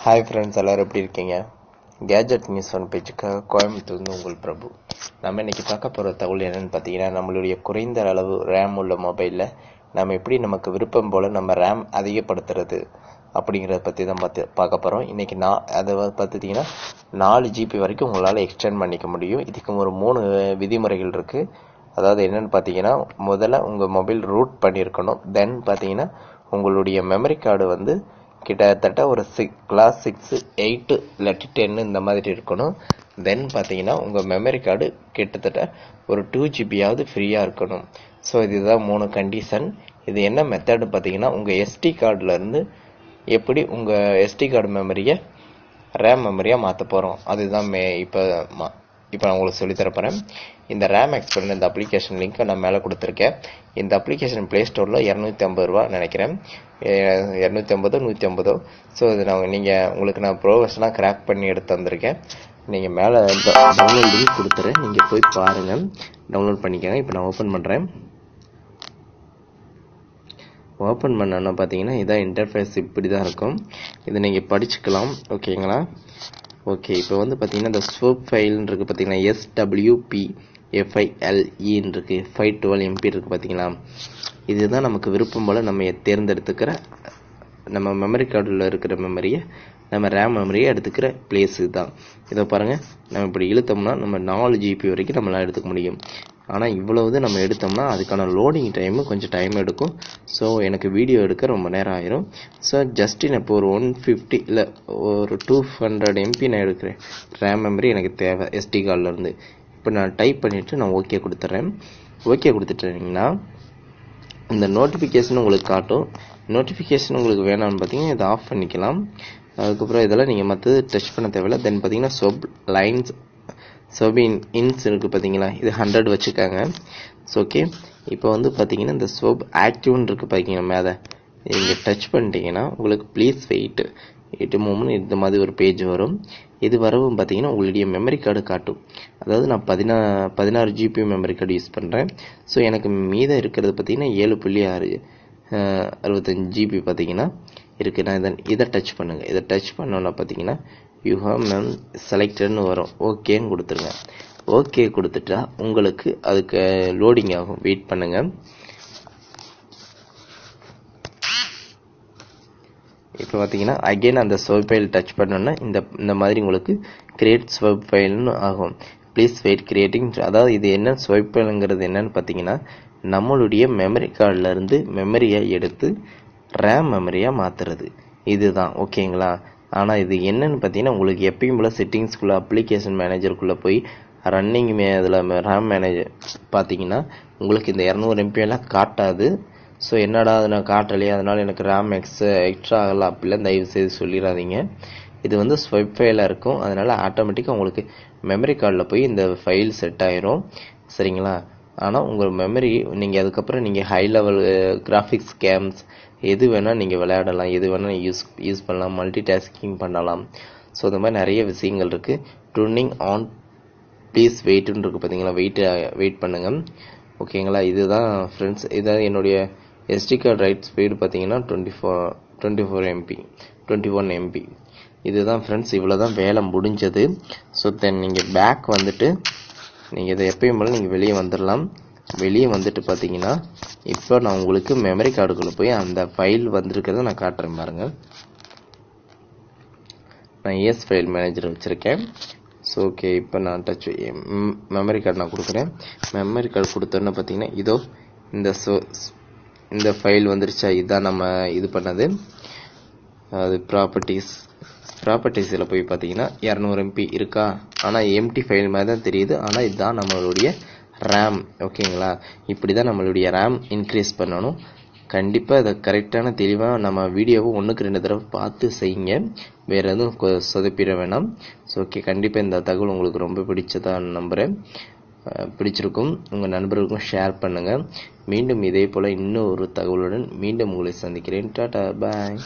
Hi friends, எல்லோரும் எப்படி இருக்கீங்க? கேஜெட் நியூஸ் ஒன் பேஜுக்காக கோயம்புத்தூர்ந்து உங்கள் பிரபு. நம்ம இன்றைக்கி பார்க்க போகிற தகவல் என்னென்னு பார்த்தீங்கன்னா, நம்மளுடைய குறைந்த அளவு ரேம் உள்ள மொபைலில் நம்ம எப்படி நமக்கு விருப்பம் போல் நம்ம ரேம் அதிகப்படுத்துறது அப்படிங்கிறத பற்றி தான் பார்க்க போகிறோம். இன்றைக்கி அதை பார்த்துட்டிங்கன்னா 4 GB வரைக்கும் உங்களால் எக்ஸ்டெண்ட் பண்ணிக்க முடியும். இதுக்கு ஒரு 3 விதிமுறைகள் இருக்குது. அதாவது என்னென்னு பார்த்தீங்கன்னா, முதல்ல உங்கள் மொபைல் ரூட் பண்ணியிருக்கணும். தென் பார்த்தீங்கன்னா உங்களுடைய மெமரி கார்டு கிட்டத்தட்ட ஒரு கிளாஸ் 6, 8 இல்லாட்டி 10 இந்த மாதிரி இருக்கணும். தென் பார்த்தீங்கன்னா உங்கள் மெமரி கார்டு கிட்டத்தட்ட ஒரு 2 GB ஃப்ரீயாக இருக்கணும். ஸோ இதுதான் 3 கண்டிஷன். இது என்ன மெத்தடு பார்த்தீங்கன்னா, உங்கள் எஸ்டி கார்டிலேருந்து எப்படி உங்கள் எஸ்டி கார்டு மெமரியை ரேம் மெமரியாக மாற்ற போகிறோம், அதுதான் இப்போ நான் உங்களுக்கு சொல்லித்தரப்போகிறேன். இந்த ரேம் எக்ஸ்பெண்ட் இந்த அப்ளிகேஷன் லிங்க்கை நான் மேலே கொடுத்துருக்கேன். இந்த அப்ளிகேஷன் ப்ளே ஸ்டோரில் 250 ரூபா நினைக்கிறேன், 250 150. ஸோ இது உங்களுக்கு நான் ப்ரோவர்ஷனாக கிராக் பண்ணி எடுத்து வந்திருக்கேன். நீங்கள் மேலே டவுன்லோட் லிங்க் கொடுத்துறேன், நீங்கள் போய் பாருங்கள், டவுன்லோட் பண்ணிக்கோங்க. இப்போ நான் ஓப்பன் பண்ணுறேன். ஓப்பன் பண்ணோன்னா பார்த்தீங்கன்னா இதான் இன்டர்ஃபேஸ், இப்படி தான் இருக்கும். இதை நீங்கள் படிச்சுக்கலாம், ஓகேங்களா? ஓகே, இப்போ பார்த்தீங்கன்னா இந்த ஸ்வப் ஃபைல்னு இருக்குது பார்த்தீங்கன்னா, SWPFILE இருக்குது, 512 MB இருக்குது பார்த்தீங்களா? இதுதான் நமக்கு விருப்பம் போல் நம்ம தேர்ந்தெடுத்துக்கிற நம்ம மெமரி கார்டில் இருக்கிற மெமரியை, நம்ம ரேம் மெமரியை எடுத்துக்கிற பிளேஸ் தான். இதை பாருங்கள், நம்ம இப்படி இழுத்தோம்னா நம்ம 4 GB வரைக்கும் நம்மளால் எடுத்துக்க முடியும். ஆனால் இவ்வளவு நம்ம எடுத்தோம்னா அதுக்கான லோடிங் டைமு கொஞ்சம் டைம் எடுக்கும். ஸோ எனக்கு வீடியோ எடுக்க ரொம்ப நேரம் ஆயிரும். ஸோ ஜஸ்ட் நான் இப்போ ஒரு 150 இல்லை ஒரு 200 MB நான் எடுக்கிறேன். ரேம் மெமரி எனக்கு தேவை எஸ்டி கார்டிலேருந்து. இப்போ நான் டைப் பண்ணிவிட்டு நான் ஓகே கொடுத்துட்றேன். ஓகே கொடுத்துட்டீங்கன்னா இந்த நோட்டிஃபிகேஷன் உங்களுக்கு காட்டும். நோட்டிஃபிகேஷன் உங்களுக்கு வேணாம்னு பார்த்தீங்கன்னா இதை ஆஃப் பண்ணிக்கலாம். அதுக்கப்புறம் இதெல்லாம் நீங்கள் மற்றது டச் பண்ண தேவையில்லை. தென் பார்த்தீங்கன்னா இன்ஸ் இருக்குது பார்த்தீங்களா, இது 100 வச்சுக்காங்க. ஸோ ஓகே, இப்போ பார்த்தீங்கன்னா இந்த ஸ்வப் ஆக்டிவ்னு இருக்குது பார்த்தீங்கன்னா, மேலே நீங்கள் டச் பண்ணிட்டீங்கன்னா உங்களுக்கு ப்ளீஸ் வெயிட் மூமெண்ட் இந்த மாதிரி ஒரு பேஜ் வரும். இது வரவும் பார்த்தீங்கன்னா உங்களுடைய மெமரி கார்டு காட்டும். அதாவது நான் 16 GB மெமரி கார்டு யூஸ் பண்ணுறேன். ஸோ எனக்கு மீதம் இருக்கிறது பார்த்தீங்கன்னா 7.65 GB பார்த்தீங்கன்னா இருக்குது. நான் இதை டச் பண்ணுங்கள். இதை டச் பண்ணோன்னா பார்த்தீங்கன்னா யூ ஹவ் செலக்டட்னு வரும். ஓகேன்னு கொடுத்துருங்க. ஓகே கொடுத்துட்டா உங்களுக்கு அதுக்கு லோடிங் ஆகும். வெயிட் பண்ணுங்கள். இப்போ பார்த்தீங்கன்னா அகெயின் அந்த ஸ்வப் ஃபைல் டச் பண்ணோன்னா இந்த மாதிரி உங்களுக்கு கிரியேட் ஸ்வப் ஃபைல்னு ஆகும். Please wait creating. அதாவது இது என்ன ஸ்வப் ஃபைலுங்கிறது என்னன்னு பார்த்தீங்கன்னா, நம்மளுடைய மெமரி கார்டிலேருந்து மெமரியை எடுத்து ரேம் மெமரியாக மாற்றுறது, இதுதான். ஓகேங்களா? ஆனால் இது என்னன்னு பார்த்தீங்கன்னா, உங்களுக்கு எப்பயும் போல் செட்டிங்ஸ்குள்ளே அப்ளிகேஷன் மேனேஜருக்குள்ளே போய் ரன்னிங் அதில் ரேம் மேனேஜர் பார்த்தீங்கன்னா உங்களுக்கு இந்த 200 MB எல்லாம் காட்டாது. ஸோ என்னடா அது நான் காட்டலையே, அதனால் எனக்கு ரேம் எக்ஸ்ட்ரா ஆகலாம் அப்படிலாம் தயவு செய்து சொல்லிடாதீங்க. இது ஸ்வைப் ஃபைலாக இருக்கும். அதனால் ஆட்டோமேட்டிக்காக உங்களுக்கு மெமரி கார்டில் போய் இந்த ஃபைல் செட் ஆயிரும். சரிங்களா? ஆனால் உங்கள் மெமரி நீங்கள் அதுக்கப்புறம் நீங்கள் ஹை லெவல் கிராஃபிக்ஸ் கேம்ஸ் எது வேணால் நீங்கள் விளையாடலாம், எது வேணால் யூஸ் பண்ணலாம், மல்டி டாஸ்கிங் பண்ணலாம். ஸோ இந்த மாதிரி நிறைய விஷயங்கள் இருக்குது. ட்யூனிங் ஆன் ப்ளீஸ் வெயிட்னு இருக்குது பார்த்தீங்களா, வெயிட் பண்ணுங்கள். ஓகேங்களா? இதுதான் ஃப்ரெண்ட்ஸ், இதான் என்னுடைய எஸ்டி கார்டு ரைட் ஸ்பீடு பார்த்தீங்கன்னா 21 MB. இதுதான் ஃப்ரெண்ட்ஸ், இவ்வளோ தான் வேலை முடிஞ்சது. ஸோ தென் நீங்கள் பேக் நீங்கள் இதை எப்பயும் போல் நீங்கள் வெளியே வந்துடலாம். வெளியே பார்த்தீங்கன்னா இப்போ நான் உங்களுக்கு மெமரி கார்டுக்குள்ளே போய் அந்த ஃபைல் வந்திருக்கிறத நான் காட்டுறேன் பாருங்கள். நான் ES ஃபைல் மேனேஜர் வச்சுருக்கேன். ஸோ ஓகே, இப்போ நான் மெமரி கார்டு நான் கொடுக்குறேன். மெமரி கார்டு கொடுத்தோன்னே பார்த்தீங்கன்னா இதோ இந்த ஃபைல் வந்துருச்சா, இதுதான் நம்ம இது பண்ணது. அது ப்ராப்பர்ட்டிஸில் போய் பார்த்தீங்கன்னா 200 MB இருக்கா, ஆனால் எம்டி ஃபைல் மாதிரி தான் தெரியுது. ஆனால் இதுதான் நம்மளுடைய ரேம். ஓகேங்களா? இப்படி தான் நம்மளுடைய ரேம் இன்க்ரீஸ் பண்ணணும். கண்டிப்பாக இதை கரெக்டான தெளிவாக நம்ம வீடியோவை 1க்கு 2 தடவை பார்த்து செய்யுங்க. வேறு எதுவும் சொதப்பிட வேணாம். ஸோ ஓகே, கண்டிப்பாக இந்த தகவல் உங்களுக்கு ரொம்ப பிடிச்சதான் நம்புகிறேன். பிடிச்சிருக்கும், உங்கள் நண்பர்களுக்கும் ஷேர் பண்ணுங்கள். மீண்டும் இதே போல் இன்னும் ஒரு தகவலுடன் மீண்டும் உங்களை சந்திக்கிறேன். டாடா, பாய்.